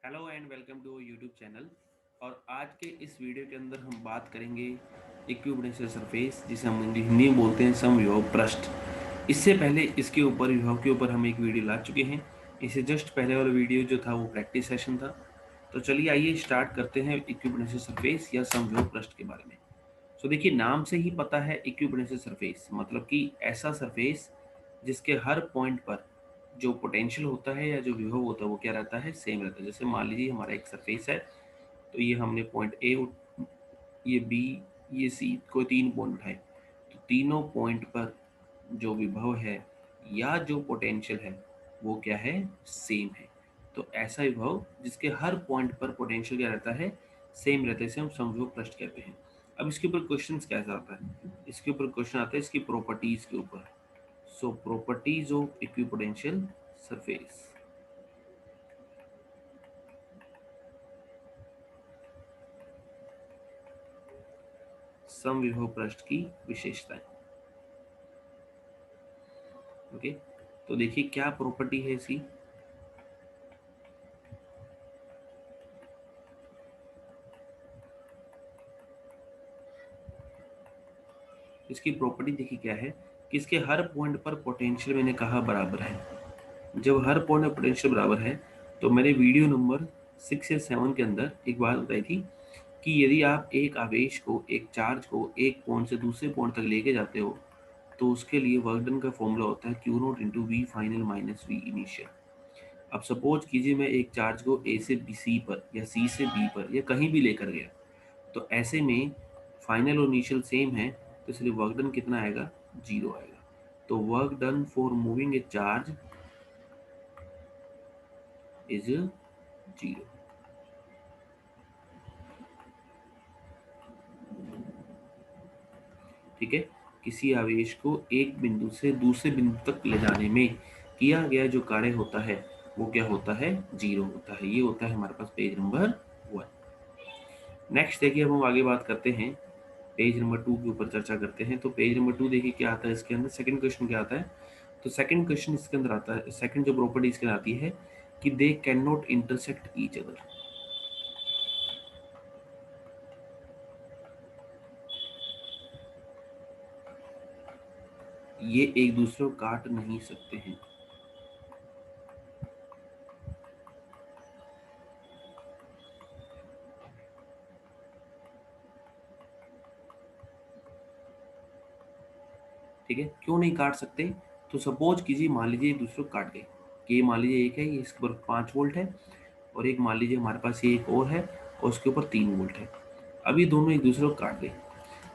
Hello and welcome to YouTube channel. और आज के इस वीडियो के अंदर हम बात करेंगे इक्विपोटेंशियल सरफेस, जिसे हम हिंदी में बोलते हैं समविभव पृष्ठ। इससे पहले इसके ऊपर विभव के ऊपर हम एक वीडियो ला चुके हैं। इससे जस्ट पहले वाला वीडियो जो था वो प्रैक्टिस सेशन था। तो चलिए आइए स्टार्ट करते हैं इक्विपोटेंशियल सरफेस या समविभव पृष्ठ के बारे में। सो देखिए, नाम से ही पता है इक्विपोटेंशियल सरफेस मतलब कि ऐसा सरफेस जिसके हर पॉइंट पर जो पोटेंशियल होता है या जो विभव होता है वो क्या रहता है, सेम रहता है। जैसे मान लीजिए हमारा एक सरफेस है, तो ये हमने पॉइंट ए, ये बी, ये सी, कोई तीन पॉइंट उठाए, तो तीनों पॉइंट पर जो विभव है या जो पोटेंशियल है वो क्या है, सेम है। तो ऐसा विभव जिसके हर पॉइंट पर पोटेंशियल क्या रहता है, सेम रहता है, इसे हम समविभव पृष्ठ कहते हैं। अब इसके ऊपर क्वेश्चन कैसा आता है, इसके ऊपर क्वेश्चन आता है इसकी प्रॉपर्टीज के ऊपर। सो प्रॉपर्टीज ऑफ इक्विपोटेंशियल सरफेस। समविभव पृष्ठ की विशेषताएं। ओके, तो देखिए क्या प्रॉपर्टी है इसकी। इसकी प्रॉपर्टी देखिए क्या है कि इसके हर पॉइंट पर पोटेंशियल, मैंने कहा, बराबर है। जब हर पॉइंट पर पोटेंशियल बराबर है, तो मैंने वीडियो नंबर 6 या 7 के अंदर एक बात बताई थी कि यदि आप एक आवेश को, एक चार्ज को एक पॉइंट से दूसरे पॉइंट तक लेके जाते हो, तो उसके लिए वर्क डन का फॉर्मूला होता है Q naught into V final minus V initial. अब सपोज कीजिए मैं एक चार्ज को ए से बी, सी पर या सी से बी पर या कहीं भी लेकर गया, तो ऐसे में फाइनल और इनिशियल सेम है, तो इसलिए वर्क डन कितना आएगा, जीरो आएगा। तो work done for moving A charge is zero. ठीक है, किसी आवेश को एक बिंदु से दूसरे बिंदु तक ले जाने में किया गया जो कार्य होता है वो क्या होता है, जीरो होता है। ये होता है हमारे पास पेज नंबर 1। नेक्स्ट देखिए, अब हम आगे बात करते हैं पेज नंबर 2 के ऊपर चर्चा करते हैं। तो पेज नंबर 2 देखिए क्या आता है इसके अंदर, सेकंड क्वेश्चन क्या आता है। तो सेकंड क्वेश्चन इसके अंदर आता है, सेकंड जो प्रॉपर्टी इसके अंदर आती है कि they can not intersect each other. ये एक दूसरे को काट नहीं सकते हैं। ठीक है, क्यों नहीं काट सकते। तो सपोज कीजिए, मान लीजिए एक दूसरे को काट गए, कि ये मान लीजिए एक है, ये इसके ऊपर 5 वोल्ट है, और एक मान लीजिए हमारे पास ये एक और है और उसके ऊपर 3 वोल्ट है। अब ये दोनों एक दूसरे को काट गए।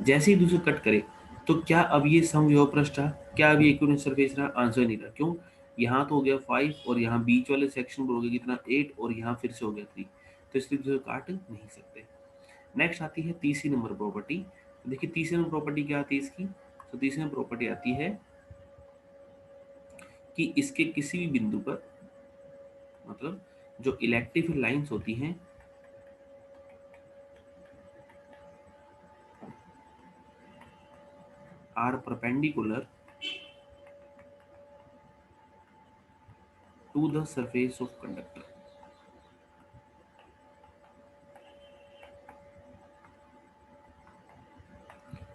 जैसे ही दूसरे कट करे, तो क्या अब ये समविभव पृष्ठ रहा, क्या अभी इक्विवेलेंट सरफेस रहा, आंसर नहीं रहा। क्यों, यहाँ तो हो गया 5 और यहाँ बीच वाले सेक्शन पर हो गया कितना, 8, और यहाँ फिर से हो गया 3, तो इसलिए दूसरे काट नहीं सकते। नेक्स्ट आती है तीसरी नंबर प्रॉपर्टी। तो देखिए तीसरी नंबर प्रॉपर्टी क्या आती है इसकी। तो तीसरी नंबर प्रॉपर्टी आती है कि इसके किसी भी बिंदु पर, मतलब जो इलेक्ट्रिक लाइंस होती हैं, are perpendicular to the surface of conductor.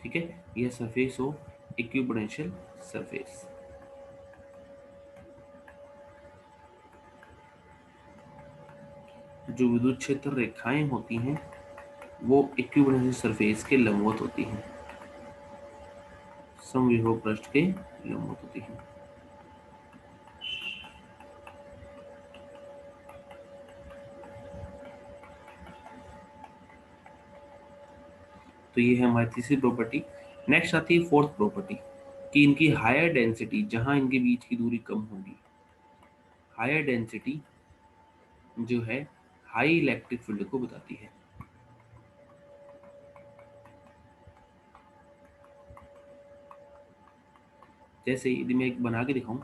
ठीक है, यह सरफेस ऑफ इक्विपोटेंशियल सरफेस। जो विद्युत क्षेत्र रेखाएं होती हैं वो इक्विपोटेंशियल सरफेस के लंबवत होती हैं, समविभव पृष्ठ के लंबवत होती हैं। तो ये है हमारी तीसरी प्रॉपर्टी। नेक्स्ट आती है फोर्थ प्रॉपर्टी कि इनकी हायर डेंसिटी, जहां इनके बीच की दूरी कम होगी, हायर डेंसिटी जो है हाई इलेक्ट्रिक फील्ड को बताती है। जैसे यदि मैं एक बना के दिखाऊं,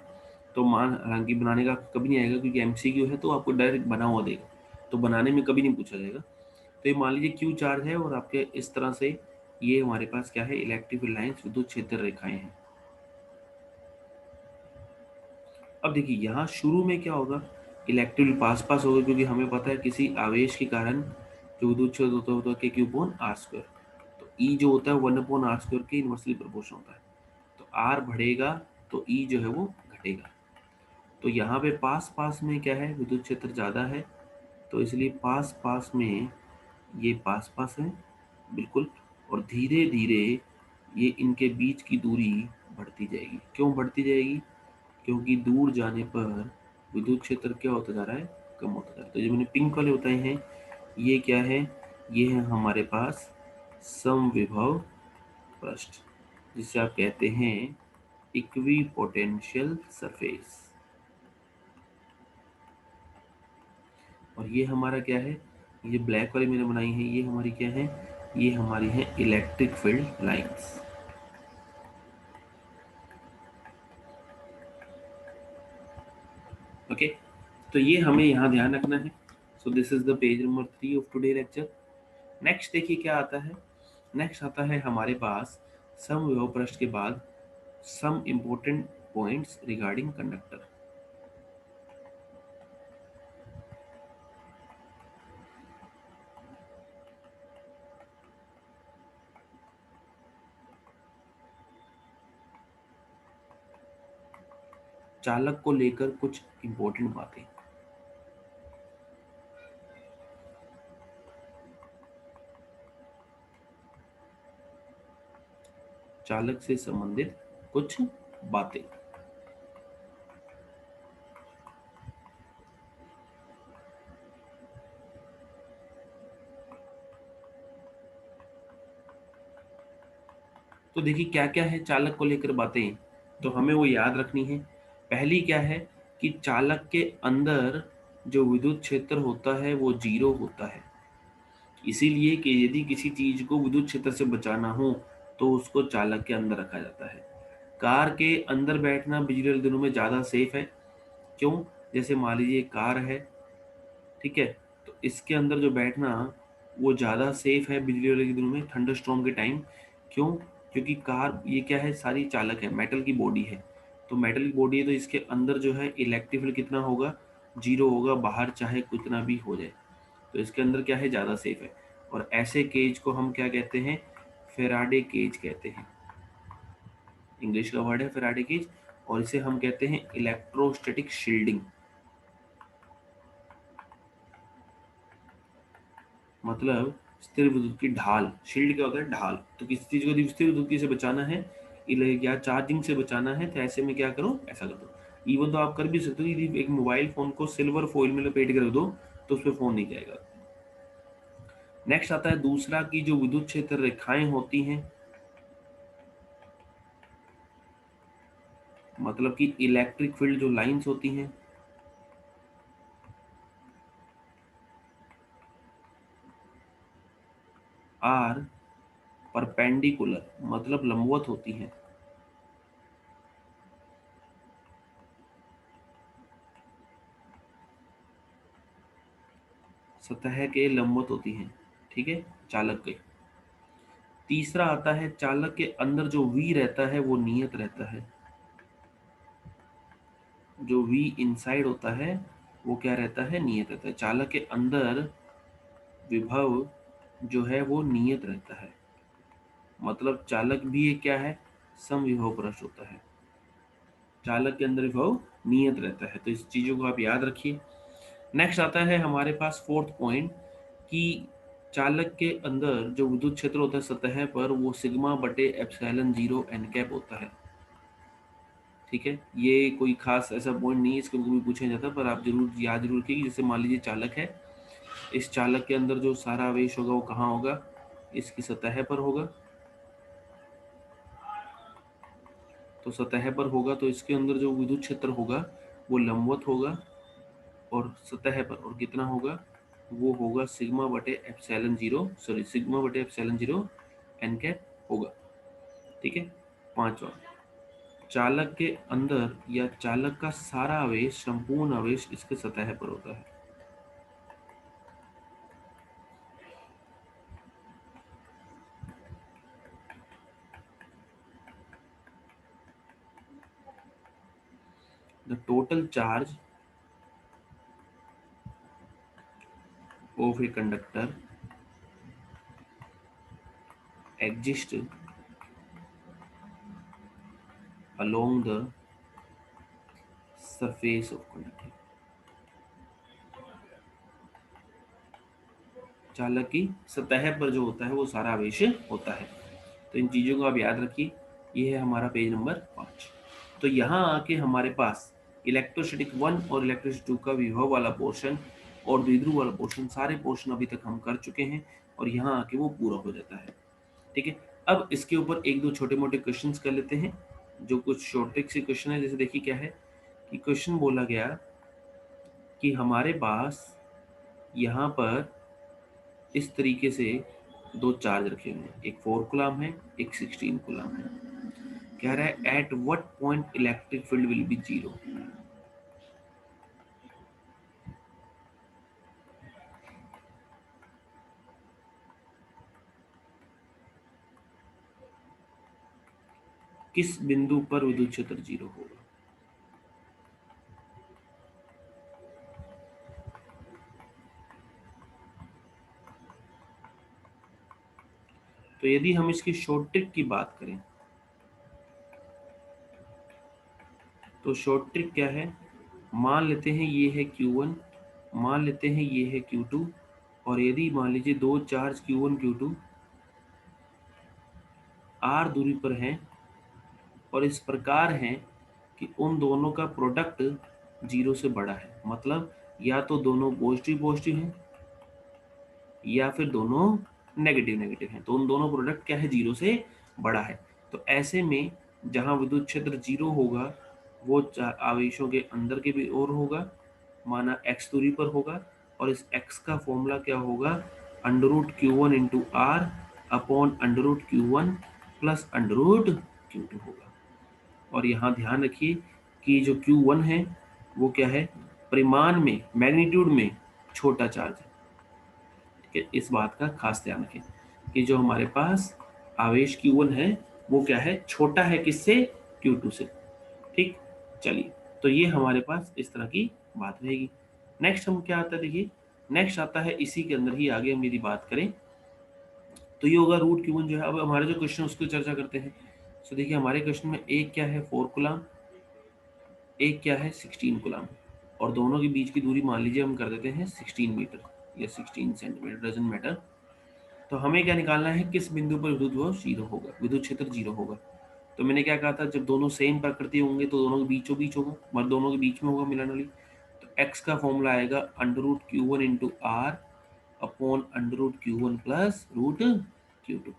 तो मान, हालांकि बनाने का कभी नहीं आएगा क्योंकि एमसीक्यू है, तो आपको डायरेक्ट बना हुआ देगा, तो बनाने में कभी नहीं पूछा जाएगा। तो ये मान लीजिए क्यू चार्ज है और आपके इस तरह से ये हमारे पास क्या है, इलेक्ट्रिक लाइंस, विद्युत क्षेत्र रेखाएं हैं। अब देखिए यहाँ शुरू में क्या होगा, इलेक्ट्रिक पास पास होगा, क्योंकि हमें पता है किसी आवेश के कारण जो विद्युत क्षेत्र होता है वो के क्यू अपॉन आर स्क्वायर। तो ई जो होता है 1/r² के इनवर्सली प्रोपोर्शनल होता है। तो आर बढ़ेगा तो ई जो है वो घटेगा। तो यहाँ पे पास पास में क्या है, विद्युत क्षेत्र ज़्यादा है, तो इसलिए पास पास में ये पास पास है बिल्कुल, और धीरे धीरे ये इनके बीच की दूरी बढ़ती जाएगी। क्यों बढ़ती जाएगी? क्योंकि दूर जाने पर विद्युत क्षेत्र क्या होता जा रहा है, कम होता जा रहा है। तो जो मैंने पिंक वाले बताए हैं ये क्या है, ये है हमारे पास समविभव पृष्ठ, जिसे आप कहते हैं इक्वी पोटेंशियल सरफेस। और ये हमारा क्या है, ये ब्लैक वाली मैंने बनाई है, ये हमारी क्या है, ये हमारी है इलेक्ट्रिक फील्ड लाइंस। ओके, तो ये हमें यहाँ ध्यान रखना है। So this is the page number 3 of today lecture. Next देखिए क्या आता है। नेक्स्ट आता है हमारे पास समविभव पृष्ठ के बाद some important points regarding conductor. चालक को लेकर कुछ इम्पोर्टेंट बातें। चालक से संबंधित कुछ बातें। तो देखिए क्या क्या है चालक को लेकर बातें, तो हमें वो याद रखनी है। पहली क्या है कि चालक के अंदर जो विद्युत क्षेत्र होता है वो 0 होता है। इसीलिए कि यदि किसी चीज को विद्युत क्षेत्र से बचाना हो तो उसको चालक के अंदर रखा जाता है। कार के अंदर बैठना बिजली वाले दिनों में ज़्यादा सेफ है। क्यों? जैसे मान लीजिए कार है, ठीक है, तो इसके अंदर जो बैठना वो ज़्यादा सेफ है बिजली वाले के दिनों में, थंडर स्टॉर्म के टाइम। क्यों? क्योंकि कार ये क्या है, सारी चालक है, मेटल की बॉडी है। तो मेटल की बॉडी है तो इसके अंदर जो है इलेक्ट्रिक फील्ड कितना होगा, 0 होगा, बाहर चाहे कितना भी हो जाए। तो इसके अंदर क्या है, ज़्यादा सेफ है। और ऐसे केज को हम क्या कहते हैं, फेराडे केज कहते हैं। इंग्लिश का वर्ड है फेराडे केज, और इसे हम कहते हैं इलेक्ट्रोस्टैटिक शील्डिंग। मतलब स्थिर विद्युत की ढाल। शील्ड क्या होता है, ढाल। तो किसी चीज को यदि स्थिर विद्युत से बचाना है या चार्जिंग से बचाना है तो ऐसे में क्या करो, ऐसा कर दो। इवन तो आप कर भी सकते हो, यदि एक मोबाइल फोन को सिल्वर फॉइल में लपेट कर रख दो तो उस पर फोन नहीं जाएगा। नेक्स्ट आता है दूसरा की जो विद्युत क्षेत्र रेखाएं होती हैं, मतलब कि इलेक्ट्रिक फील्ड जो लाइंस होती हैं, आर परपेंडिकुलर, मतलब लंबवत होती हैं। सतह के लंबवत होती हैं, ठीक है, चालक के। तीसरा आता है चालक के अंदर जो वी रहता है वो नियत रहता है। जो वी इनसाइड होता है वो क्या रहता है, नियत रहता है। चालक के अंदर विभव जो है वो नियत रहता है। मतलब चालक भी एक क्या है, समविभव पृष्ठ होता है। चालक के अंदर विभव नियत रहता है, तो इस चीजों को आप याद रखिए। नेक्स्ट आता है हमारे पास फोर्थ पॉइंट कि चालक के अंदर जो विद्युत क्षेत्र होता है सतह पर वो सिग्मा बटे एप्सिलॉन 0 एन कैप होता है। ठीक है, ये कोई खास ऐसा पॉइंट नहीं है, इसको कभी पूछा जाता, पर आप जरूर याद जरूर रखिए कि जैसे मान लीजिए चालक है, इस चालक के अंदर जो सारा आवेश होगा वो कहाँ होगा, इसकी सतह पर होगा। तो सतह पर होगा तो इसके अंदर जो विद्युत क्षेत्र होगा वो लंबवत होगा, और सतह पर और कितना होगा, वो होगा सिग्मा बटे एप्सिलॉन 0, सॉरी सिग्मा बटे एप्सिलॉन 0 एन कैप होगा। ठीक है। पांचवा, चालक के अंदर या चालक का सारा आवेश, संपूर्ण आवेश इसके सतह पर होता है। The total charge of a conductor exist along the surface of conductor। चालक की सतह पर जो होता है वो सारा आवेश होता है। तो इन चीजों को आप याद रखिए। ये है हमारा पेज नंबर 5। तो यहाँ आके हमारे पास इलेक्ट्रोस्टैटिक 1 और इलेक्ट्रोस्टैटिक 2 का विभव वाला पोर्शन और द्विध्रुव वाला पोर्शन, सारे पोर्शन अभी तक हम कर चुके हैं और यहाँ आके वो पूरा हो जाता है। ठीक है, अब इसके ऊपर एक दो छोटे मोटे क्वेश्चंस कर लेते हैं, जो कुछ शॉर्ट ट्रिक से क्वेश्चन है। जैसे देखिए क्या है कि क्वेश्चन बोला गया कि हमारे पास यहाँ पर इस तरीके से दो चार्ज रखे हुए हैं, एक 4 कूलम है, एक 16 कूलम है। कह रहा है at what point electric field will be zero. किस बिंदु पर विद्युत क्षेत्र जीरो होगा। तो यदि हम इसकी शॉर्ट ट्रिक की बात करें तो शॉर्ट ट्रिक क्या है, मान लेते हैं ये है Q1, मान लेते हैं ये है Q2, और यदि मान लीजिए दो चार्ज Q1 Q2 R दूरी पर हैं और इस प्रकार हैं कि उन दोनों का प्रोडक्ट जीरो से बड़ा है, मतलब या तो दोनों पॉजिटिव पॉजिटिव हैं या फिर दोनों नेगेटिव नेगेटिव हैं, तो उन दोनों प्रोडक्ट क्या है, जीरो से बड़ा है। तो ऐसे में जहां विद्युत क्षेत्र जीरो होगा वो आवेशों के अंदर के भी ओर होगा, माना x दूरी पर होगा, और इस x का फॉर्मूला क्या होगा, under root Q1 into r upon under root Q1 plus under root Q2 होगा। और यहाँ ध्यान रखिए कि जो Q1 है वो क्या है, परिमाण में मैग्नीट्यूड में छोटा चार्ज है। ठीक है, इस बात का खास ध्यान रखें कि जो हमारे पास आवेश Q1 है वो क्या है, छोटा है किससे, Q2 से। ठीक, चलिए, तो ये हमारे पास इस तरह की बात रहेगी। नेक्स्ट हम क्या आता है, देखिए नेक्स्ट आता है इसी के अंदर ही, आगे हम यदि बात करें तो ये होगा रूट Q1 जो है। अब हमारे जो क्वेश्चन उसकी चर्चा करते हैं। तो देखिए हमारे क्वेश्चन में एक क्या है 4 कूलम, एक क्या है 16 कूलम, और दोनों के बीच की दूरी मान लीजिए हम कर देते हैं 16 मीटर या 16 सेंटीमीटर, डजंट मैटर। तो हमें क्या निकालना है, किस बिंदु पर विद्युत जीरो होगा, विद्युत क्षेत्र जीरो होगा। तो मैंने क्या कहा था, जब दोनों सेम प्रकृति होंगे तो दोनों के बीचों बीच होगा, मतलब दोनों के बीच में होगा मिलन वाली। तो x का फॉर्मूला आएगा under root Q1 into r upon under root Q1 plus root Q2।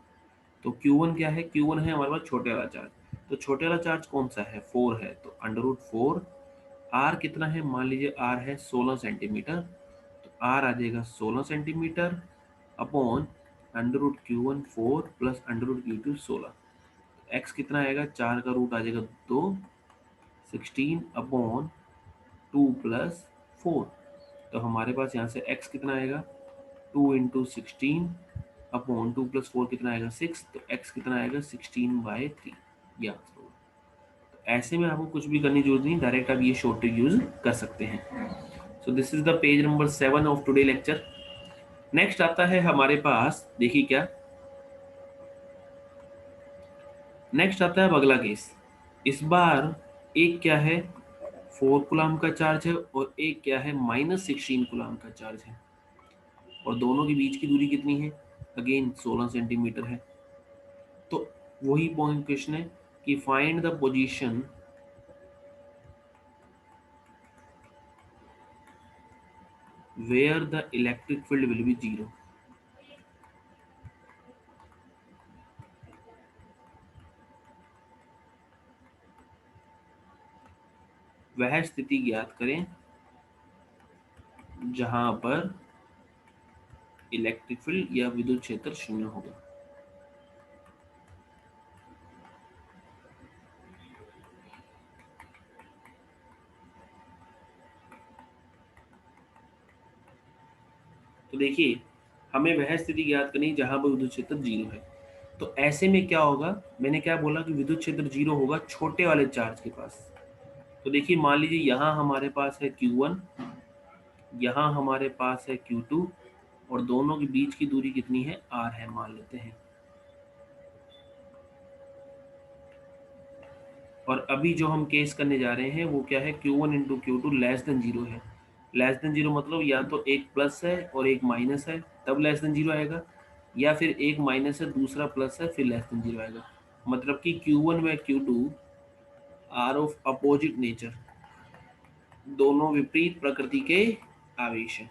तो Q1 क्या है, Q1 है हमारे पास छोटे वाला चार्ज, तो छोटे वाला चार्ज कौन सा है, 4 है, तो अंडर रूट 4। आर कितना है, मान लीजिए आर है 16 सेंटीमीटर, तो आर आ जाएगा 16 centimetre upon under root Q1 4 plus under root Q2 16। X कितना आएगा, 4 का रूट आ जाएगा 2, 16 अपॉन 2 प्लस 4। तो हमारे पास यहाँ से x कितना आएगा, 2 इंटू 16 अपॉन 2 प्लस 4 कितना आएगा 6, तो x कितना आएगा 16/3, ये आंसर होगा। तो ऐसे में आपको कुछ भी करने की जरूरत नहीं, डायरेक्ट आप ये शॉर्ट ट्रिक यूज कर सकते हैं। So this is the page number 7 of today lecture. Next आता है हमारे पास, देखिए क्या नेक्स्ट आता है, अब अगला केस। इस बार एक क्या है 4 कूलम का चार्ज है और एक क्या है -16 कूलम का चार्ज है, और दोनों के बीच की दूरी कितनी है, अगेन 16 सेंटीमीटर है। तो वही पॉइंट क्वेश्चन है कि find the position where the electric field will be zero. वह स्थिति ज्ञात करें जहां पर इलेक्ट्रिक फील्ड या विद्युत क्षेत्र शून्य होगा। तो देखिए हमें वह स्थिति ज्ञात करनी जहां पर विद्युत क्षेत्र जीरो है। तो ऐसे में क्या होगा, मैंने क्या बोला कि विद्युत क्षेत्र जीरो होगा छोटे वाले चार्ज के पास। तो देखिए मान लीजिए यहाँ हमारे पास है Q1, यहाँ हमारे पास है Q2, और दोनों के बीच की दूरी कितनी है, r है, मान लेते हैं। और अभी जो हम केस करने जा रहे हैं वो क्या है, Q1 into Q2 less than zero है। लेस देन जीरो मतलब या तो एक प्लस है और एक माइनस है तब लेस देन जीरो आएगा, या फिर एक माइनस है दूसरा प्लस है फिर लेस देन जीरो आएगा। मतलब कि Q1 व Q2 are of opposite nature, दोनों विपरीत प्रकृति के आवेश हैं।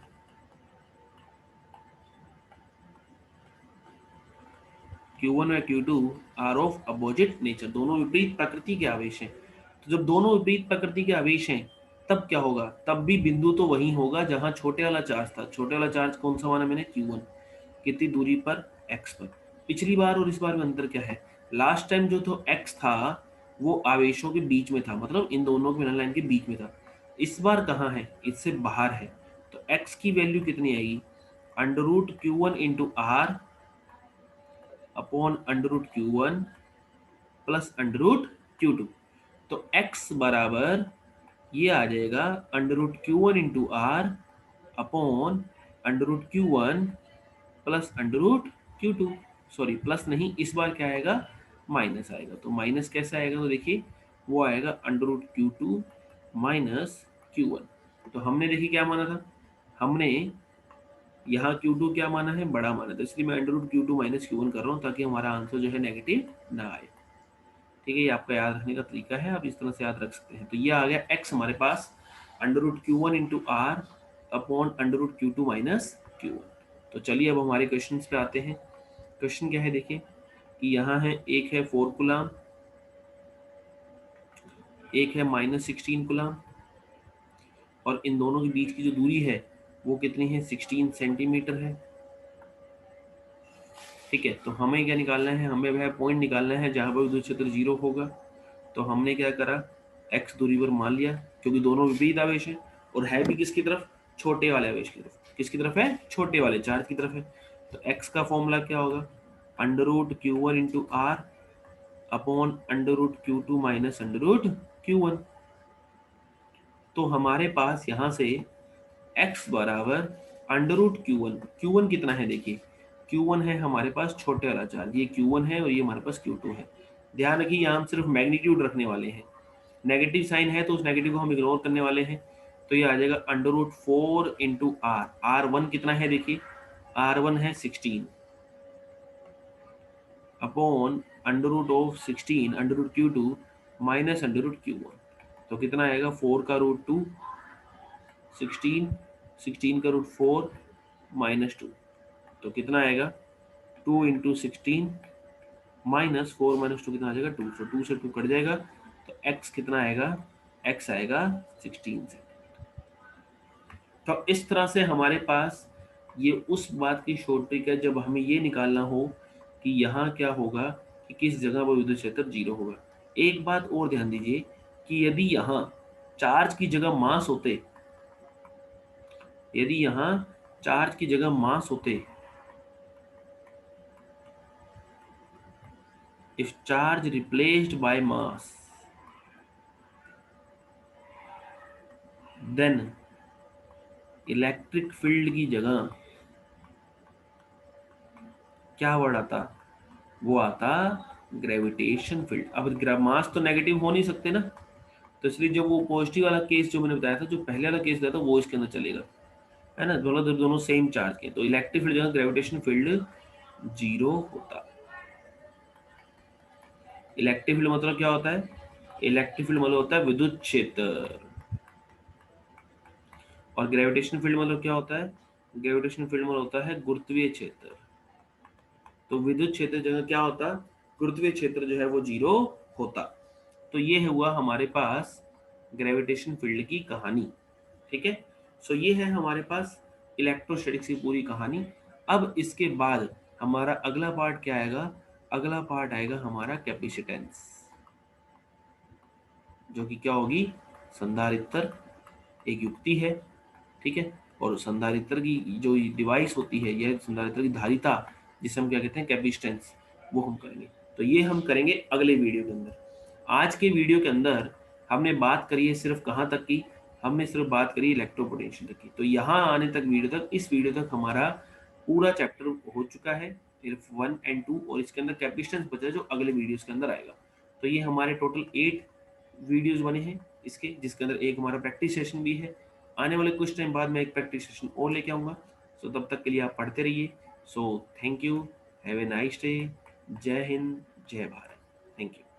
Q1 व Q2 are of opposite nature, दोनों विपरीत प्रकृति के आवेश हैं। तो जब दोनों विपरीत प्रकृति के आवेश हैं तब क्या होगा, तब भी बिंदु तो वही होगा जहां छोटे वाला चार्ज था। छोटे वाला चार्ज कौन सा माना मैंने, Q1, कितनी दूरी पर, x पर। पिछली बार और इस बार में अंतर क्या है, लास्ट टाइम जो तो x था वो आवेशों के बीच में था, मतलब इन दोनों के लाइन के बीच में था। इस बार कहाँ है, इससे बाहर है। तो x की वैल्यू कितनी आएगी, under root Q1 into r upon under root Q1 plus under root Q2। तो x बराबर ये आ जाएगा under root Q1 into r upon under root Q1 plus under root Q2। Sorry plus नहीं, इस बार क्या आएगा, माइनस आएगा। तो माइनस कैसे आएगा, तो देखिए वो आएगा under root Q2 minus Q1। तो हमने देखिए क्या माना था, हमने यहाँ Q2 क्या माना है, बड़ा माना था, इसलिए मैं under root Q2 minus Q1 कर रहा हूँ ताकि हमारा आंसर जो है नेगेटिव ना आए। ठीक है, ये आपका याद रखने का तरीका है, आप इस तरह से याद रख सकते हैं। तो ये आ गया x हमारे पास under root Q1 into r upon under root Q2 minus Q1। तो चलिए अब हमारे क्वेश्चन पे आते हैं। क्वेश्चन क्या है, देखिए कि यहाँ है एक है 4 कूलम, एक है -16 कूलम, और इन दोनों के बीच की जो दूरी है वो कितनी है, 16 सेंटीमीटर है। ठीक है, तो हमें क्या निकालना है, हमें वह पॉइंट निकालना है जहाँ पर विद्युत क्षेत्र 0 होगा। तो हमने क्या करा, x दूरी पर मान लिया, क्योंकि दोनों विपरीत आवेश है और है भी किसकी तरफ, छोटे वाले आवेश की तरफ। किसकी तरफ है, छोटे वाले चार्ज की तरफ है। तो x का फॉर्मूला क्या होगा, under root Q1 into r upon under root Q2 minus under root Q1। तो हमारे पास यहाँ से x बराबर अंडर रूट Q1, Q1 कितना है देखिए, Q1 है हमारे पास छोटे वाला चार्ज, ये Q1 है और ये हमारे पास Q2 है। ध्यान रखिए यहाँ हम सिर्फ मैग्नीट्यूड रखने वाले हैं, नेगेटिव साइन है तो उस नेगेटिव को हम इग्नोर करने वाले हैं। तो ये आ जाएगा under root 4 into are, R1 कितना है देखिए, R1 है 16 upon under root of 16 under root Q2 minus under root Q1। तो कितना आएगा, 4 का रूट 2 16, 16 का रूट 4 माइनस 2। तो कितना आएगा, 2 इंटू 16 माइनस 4 माइनस 2 कितना आ जाएगा, 2। तो 2 से 2 कट जाएगा, तो x कितना आएगा, x आएगा 16 से। तो इस तरह से हमारे पास ये उस बात की शॉर्ट ट्रिक है जब हमें ये निकालना हो कि यहाँ क्या होगा, कि किस जगह पर विद्युत क्षेत्र 0 होगा। एक बात और ध्यान दीजिए कि यदि यहाँ चार्ज की जगह मास होते, यदि यहाँ चार्ज की जगह मास होते, if charge replaced by mass then electric field की जगह क्या वर्ड आता, वो आता ग्रेविटेशन फील्ड। अब मास तो नेगेटिव हो नहीं सकते ना, तो इसलिए जो वो पॉजिटिव वाला केस जो मैंने बताया था, जो पहले वाला केस बताया था वो इसके अंदर चलेगा, है ना, दोनों सेम चार्ज के। तो इलेक्ट्रिक फील्ड जगह ग्रेविटेशन फील्ड 0 होता। इलेक्ट्रिक फील्ड मतलब क्या होता है, इलेक्ट्रिक फील्ड मतलब होता है विद्युत क्षेत्र, और ग्रेविटेशन फील्ड मतलब क्या होता है, ग्रेविटेशन फील्ड मतलब होता है गुरुत्वीय क्षेत्र। तो विद्युत क्षेत्र जगह क्या होता, गुरुत्वीय क्षेत्र जो है वो 0 होता। तो ये हुआ हमारे पास ग्रेविटेशन फील्ड की कहानी। ठीक है, सो ये है हमारे पास इलेक्ट्रोस्टैटिक्स की पूरी कहानी। अब इसके बाद हमारा अगला पार्ट क्या आएगा, अगला पार्ट आएगा हमारा कैपेसिटेंस, जो कि क्या होगी, संधारित्र एक युक्ति है। ठीक है, और संधारित्र की जो डिवाइस होती है, यह संधारित्र की धारिता, जिसे हम क्या कहते हैं, कैपेसिटेंस, वो हम करेंगे। तो ये हम करेंगे अगले वीडियो के अंदर। आज के वीडियो के अंदर हमने बात करी है सिर्फ कहाँ तक की, हमने सिर्फ बात करी इलेक्ट्रोपोटेंशियल तक की। तो यहाँ आने तक वीडियो तक, इस वीडियो तक हमारा पूरा चैप्टर हो चुका है, सिर्फ 1 एंड 2, और इसके अंदर कैपिस्टन्स बचा है जो अगले वीडियोस के अंदर आएगा। तो ये हमारे टोटल 8 वीडियोस बने हैं इसके, जिसके अंदर एक हमारा प्रैक्टिस सेशन भी है। आने वाले कुछ टाइम बाद मैं एक प्रैक्टिस सेशन और लेके आऊँगा। सो तब तक के लिए आप पढ़ते रहिए। So thank you, have a nice day, जय हिंद, जय भारत, थैंक यू।